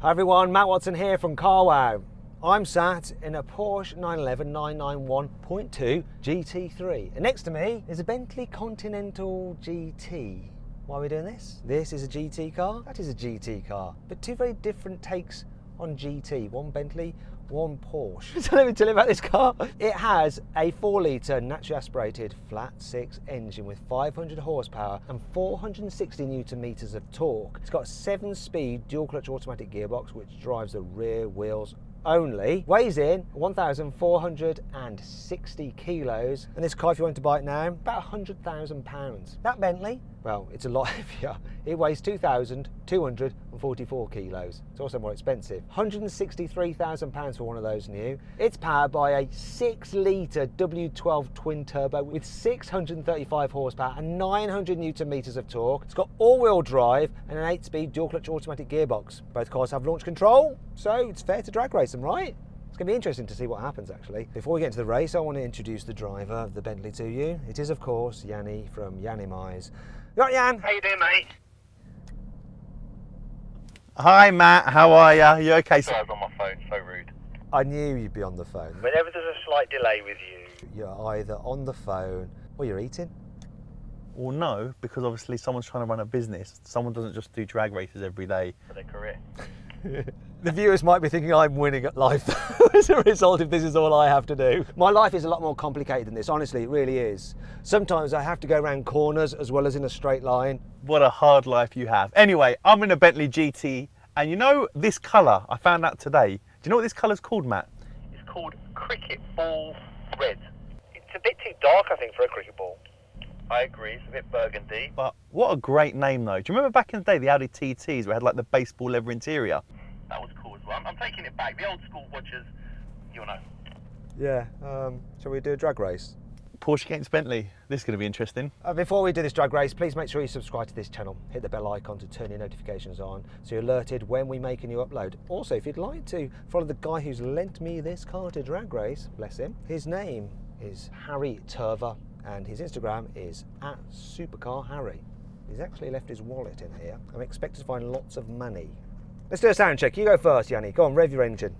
Hi everyone, Matt Watson here from CarWow. I'm sat in a Porsche 911 991.2 GT3 and next to me is a Bentley Continental GT. Why are we doing this? This is a GT car, that is a GT car, but two very different takes on GT. One Bentley, one Porsche. So let me tell you about this car. It has a 4-litre naturally aspirated flat 6 engine with 500 horsepower and 460 newton meters of torque. It's got a 7-speed dual clutch automatic gearbox which drives the rear wheels only. Weighs in 1,460 kilos, and this car, if you want to buy it now, about £100,000. That Bentley, well, it's a lot heavier. It weighs 2,244 kilos. It's also more expensive. £163,000 for one of those new. It's powered by a 6-litre W12 twin turbo with 635 horsepower and 900 newton meters of torque. It's got all-wheel drive and an 8-speed dual clutch automatic gearbox. Both cars have launch control, so it's fair to drag race them, right? It's going to be interesting to see what happens actually. Before we get into the race, I want to introduce the driver of the Bentley to you. It is, of course, Yianni from Yianni Mize. You all right, Yan? How you doing, mate? Hi Matt, how are ya? You okay? Sorry, I was on my phone, so rude. I knew you'd be on the phone. Whenever there's a slight delay with you. You're either on the phone or you're eating. Well, no, because obviously someone's trying to run a business. Someone doesn't just do drag races every day. For their career. The viewers might be thinking I'm winning at life as a result if this is all I have to do. My life is a lot more complicated than this, honestly, it really is. Sometimes I have to go around corners as well as in a straight line. What a hard life you have. Anyway, I'm in a Bentley GT, and you know this colour, I found out today. Do you know what this colour's called, Matt? It's called cricket ball red. It's a bit too dark, I think, for a cricket ball. I agree, it's a bit burgundy. But what a great name though. Do you remember back in the day, the Audi TTs where it had like the baseball leather interior? That was cool as well. I'm taking it back. The old school watchers, you'll know. Yeah, shall we do a drag race? Porsche against Bentley. This is going to be interesting. Before we do this drag race, please make sure you subscribe to this channel. Hit the bell icon to turn your notifications on so you're alerted when we make a new upload. Also, if you'd like to follow the guy who's lent me this car to drag race, bless him, his name is Harry Turver and his Instagram is @supercarharry. He's actually left his wallet in here. I'm expected to find lots of money. Let's do a sound check. You go first, Yianni. Go on, rev your engine.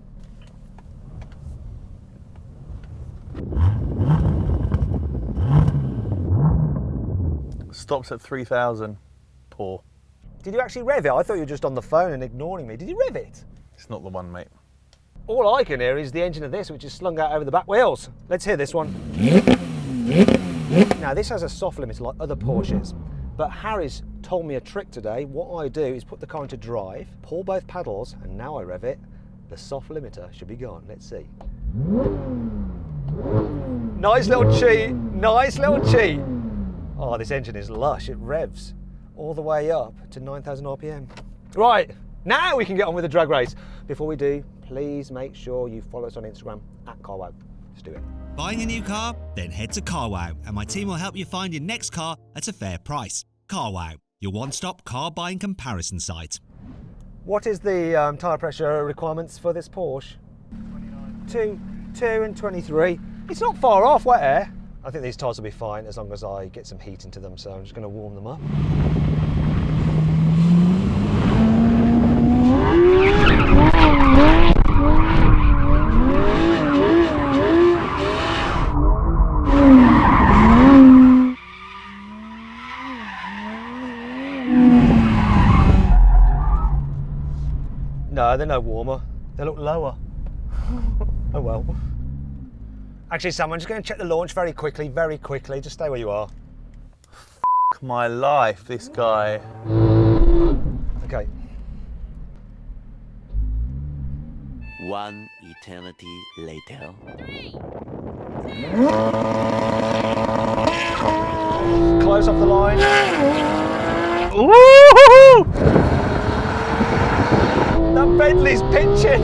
Stops at 3,000. Poor. Did you actually rev it? I thought you were just on the phone and ignoring me. Did you rev it? It's not the one, mate. All I can hear is the engine of this, which is slung out over the back wheels. Let's hear this one. Now, this has a soft limiter like other Porsches, but Harry's told me a trick today. What I do is put the car into drive, pull both paddles, and now I rev it. The soft limiter should be gone. Let's see. Nice little cheat. Nice little cheat. Oh, this engine is lush. It revs all the way up to 9,000 RPM. Right, now we can get on with the drag race. Before we do, please make sure you follow us on Instagram @CarWow. Let's do it. Buying a new car? Then head to CarWow and my team will help you find your next car at a fair price. CarWow, your one-stop car buying comparison site. What is the tyre pressure requirements for this Porsche? 29. 2 and 23. It's not far off, wet air. I think these tyres will be fine as long as I get some heat into them, so I'm just going to warm them up. No, they're no warmer. They look lower. Oh well. Actually, Sam, I'm just going to check the launch very quickly. Just stay where you are. F my life, this guy. Okay. One eternity later. Close off the line. Woo-hoo-hoo! That Bentley's pitching.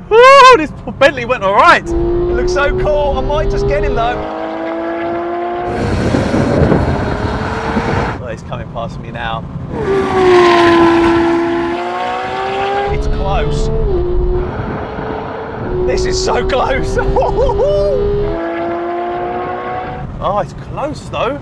Woo! This Bentley went all right. It looks so cool. I might just get him though. Well, he's coming past me now. It's close. This is so close. Oh, it's close though.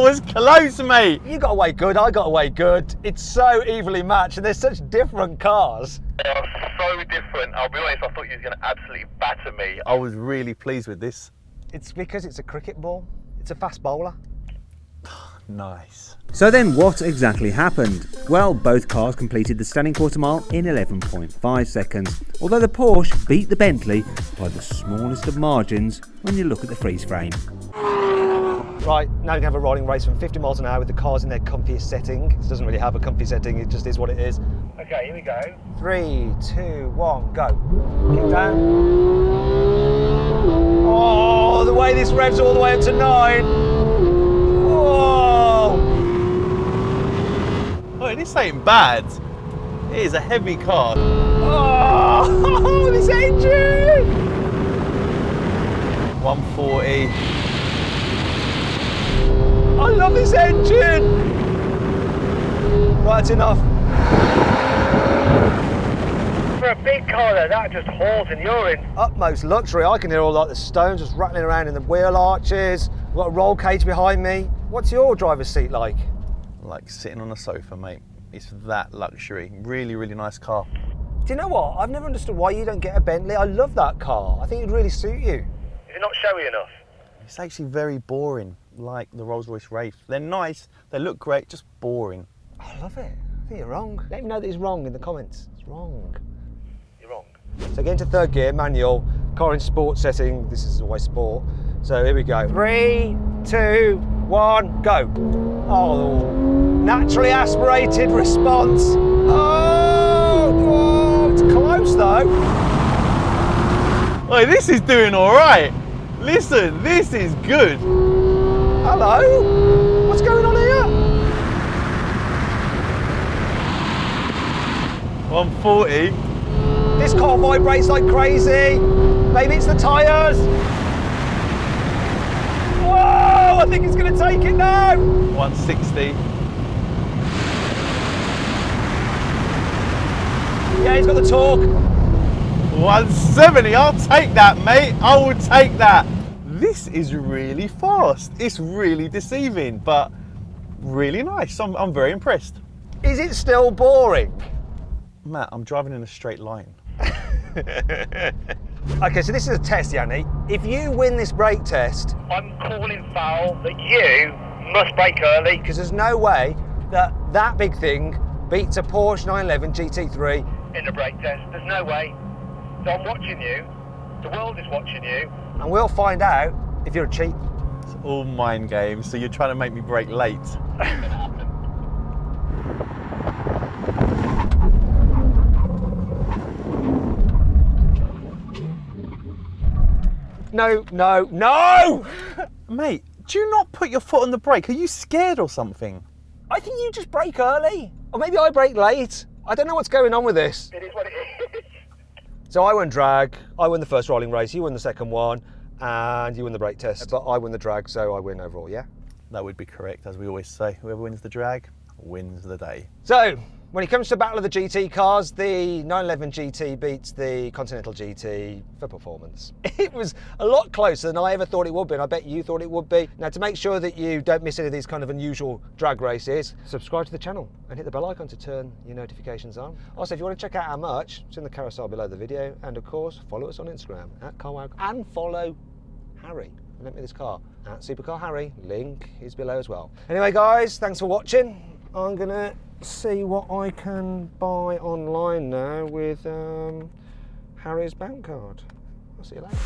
was close, mate. You got away good, I got away good. It's so evenly matched and they're such different cars. They are so different. I'll be honest, I thought you was going to absolutely batter me. I was really pleased with this. It's because it's a cricket ball. It's a fast bowler. Nice. So then what exactly happened? Well, both cars completed the standing quarter mile in 11.5 seconds, although the Porsche beat the Bentley by the smallest of margins when you look at the freeze frame. Right, now we can have a rolling race from 50 miles an hour with the cars in their comfiest setting. It doesn't really have a comfy setting, it just is what it is. Okay, here we go. 3, 2, 1, go. Kick down. Oh, the way this revs all the way up to 9. Whoa! Oh, this ain't bad. It is a heavy car. Oh, this engine! 140. I love this engine! Right, that's enough. For a big car though, that just hauls in urine. Utmost luxury. I can hear all like the stones just rattling around in the wheel arches. We've got a roll cage behind me. What's your driver's seat like? Like sitting on a sofa, mate. It's that luxury. Really, really nice car. Do you know what? I've never understood why you don't get a Bentley. I love that car. I think it'd really suit you. Is it not showy enough? It's actually very boring, like the Rolls-Royce Wraith. They're nice, they look great, just boring. I love it. I think you're wrong. Let me know that he's wrong in the comments. It's wrong. You're wrong. So get into third gear, manual, car in sport setting. This is always sport. So here we go. 3, 2, 1, go. Oh, naturally aspirated response. Oh, it's close though. Oh, this is doing all right. Listen, this is good. Hello? What's going on here? 140. This car vibrates like crazy. Maybe it's the tyres. Whoa, I think it's going to take it now. 160. Yeah, he's got the torque. 170, I'll take that, mate. I will take that. This is really fast. It's really deceiving, but really nice. I'm very impressed. Is it still boring? Matt, I'm driving in a straight line. Okay, so this is a test, Yianni. If you win this brake test, I'm calling foul that you must brake early. because there's no way that that big thing beats a Porsche 911 GT3. In the brake test, there's no way. So I'm watching you. The world is watching you. And we'll find out if you're a cheat. It's all mind games, so you're trying to make me brake late. No, no, no! Mate, do you not put your foot on the brake? Are you scared or something? I think you just brake early. Or maybe I brake late. I don't know what's going on with this. It is what it is. So I won drag, I won the first rolling race, you won the second one, and you won the brake test. But I won the drag, so I win overall, yeah? That would be correct, as we always say. Whoever wins the drag wins the day. So, when it comes to Battle of the GT cars, the 911 GT beats the Continental GT for performance. It was a lot closer than I ever thought it would be, and I bet you thought it would be. Now, to make sure that you don't miss any of these kind of unusual drag races, subscribe to the channel and hit the bell icon to turn your notifications on. Also, if you want to check out our merch, it's in the carousel below the video, and of course, follow us on Instagram @CarWow, and follow Harry, who lent me this car, @Supercar Harry. Link is below as well. Anyway, guys, thanks for watching. I'm gonna see what I can buy online now with Harry's bank card. I'll see you later.